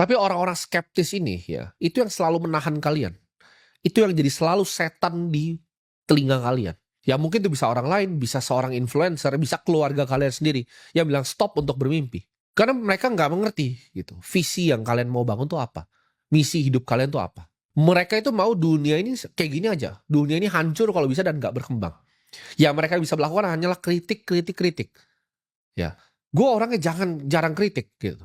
Tapi orang-orang skeptis ini ya, itu yang selalu menahan kalian. Itu yang jadi selalu setan di telinga kalian. Ya mungkin itu bisa orang lain, bisa seorang influencer, bisa keluarga kalian sendiri yang bilang stop untuk bermimpi. Karena mereka nggak mengerti gitu. Visi yang kalian mau bangun tuh apa? Misi hidup kalian tuh apa? Mereka itu mau dunia ini kayak gini aja. Dunia ini hancur kalau bisa dan nggak berkembang. Ya mereka bisa melakukan hanyalah kritik, kritik, kritik. Ya, gue orangnya jarang kritik gitu.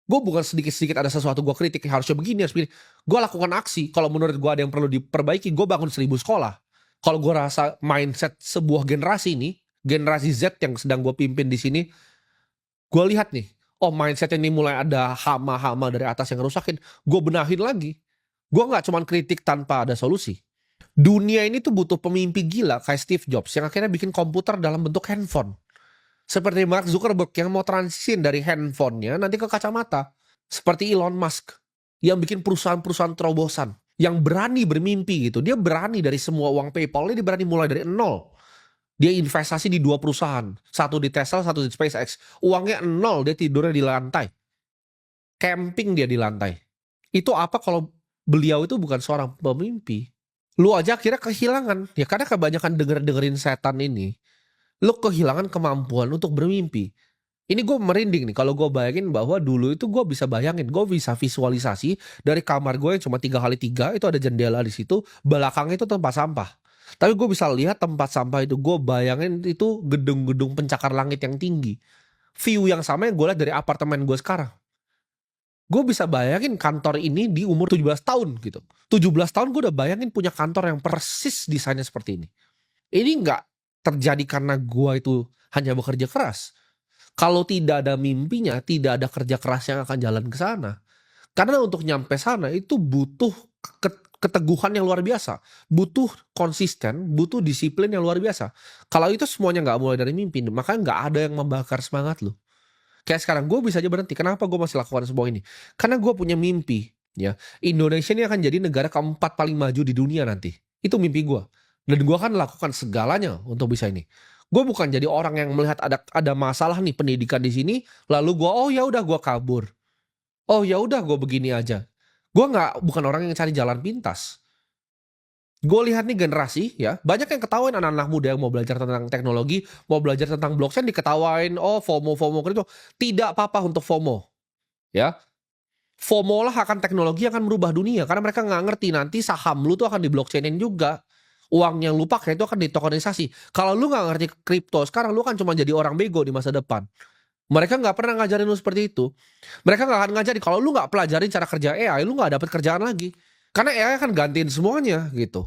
Gue bukan sedikit-sedikit ada sesuatu gue kritik, harusnya begini, harus begini. Gue lakukan aksi, kalau menurut gue ada yang perlu diperbaiki, gue bangun 1000 sekolah. Kalau gue rasa mindset sebuah generasi ini, generasi Z yang sedang gue pimpin di sini, gue lihat nih, oh mindsetnya ini mulai ada hama-hama dari atas yang rusakin, gue benahin lagi. Gue gak cuma kritik tanpa ada solusi. Dunia ini tuh butuh pemimpi gila kayak Steve Jobs yang akhirnya bikin komputer dalam bentuk handphone. Seperti Mark Zuckerberg yang mau transisin dari handphonenya nanti ke kacamata. Seperti Elon Musk yang bikin perusahaan-perusahaan terobosan. Yang berani bermimpi gitu. Dia berani dari semua uang PayPal, dia berani mulai dari nol. Dia investasi di 2 perusahaan. Satu di Tesla, satu di SpaceX. Uangnya nol, dia tidurnya di lantai. Camping dia di lantai. Itu apa kalau beliau itu bukan seorang pemimpi? Lu aja akhirnya kehilangan. Ya karena kebanyakan dengerin setan ini. Lu kehilangan kemampuan untuk bermimpi. Ini gue merinding nih kalau gue bayangin bahwa dulu itu gue bisa bayangin, gue bisa visualisasi dari kamar gue yang cuma 3x3 itu ada jendela di situ, belakangnya itu tempat sampah. Tapi gue bisa lihat tempat sampah itu, gue bayangin itu gedung-gedung pencakar langit yang tinggi. View yang sama yang gue lihat dari apartemen gue sekarang. Gue bisa bayangin kantor ini di umur 17 tahun gitu. 17 tahun gue udah bayangin punya kantor yang persis desainnya seperti ini. Ini nggak terjadi karena gua itu hanya bekerja keras. Kalau tidak ada mimpinya, tidak ada kerja keras yang akan jalan ke sana. Karena untuk nyampe sana itu butuh keteguhan yang luar biasa. Butuh konsisten, butuh disiplin yang luar biasa. Kalau itu semuanya nggak mulai dari mimpi, maka nggak ada yang membakar semangat lo. Kayak sekarang gue bisa aja berhenti. Kenapa gue masih lakukan semua ini? Karena gue punya mimpi. Ya, Indonesia ini akan jadi negara keempat paling maju di dunia nanti. Itu mimpi gue. Dan gue akan lakukan segalanya untuk bisa ini. Gue bukan jadi orang yang melihat ada masalah nih pendidikan di sini, lalu gue oh ya udah gue kabur. Oh ya udah gue begini aja. Gue bukan orang yang cari jalan pintas. Gue lihat nih generasi ya, banyak yang ketawain anak-anak muda yang mau belajar tentang teknologi, mau belajar tentang blockchain diketawain, oh FOMO kripto. Tidak apa-apa untuk FOMO. Ya, FOMO lah akan teknologi akan merubah dunia karena mereka nggak ngerti nanti saham lu tuh akan di blockchainin juga. Uang yang lu pakai itu akan ditokenisasi. Kalau lu nggak ngerti kripto sekarang, lu kan cuma jadi orang bego di masa depan. Mereka nggak pernah ngajarin lu seperti itu. Mereka nggak akan ngajarin kalau lu nggak pelajarin cara kerja AI, lu nggak dapet kerjaan lagi. Karena AI akan gantiin semuanya gitu.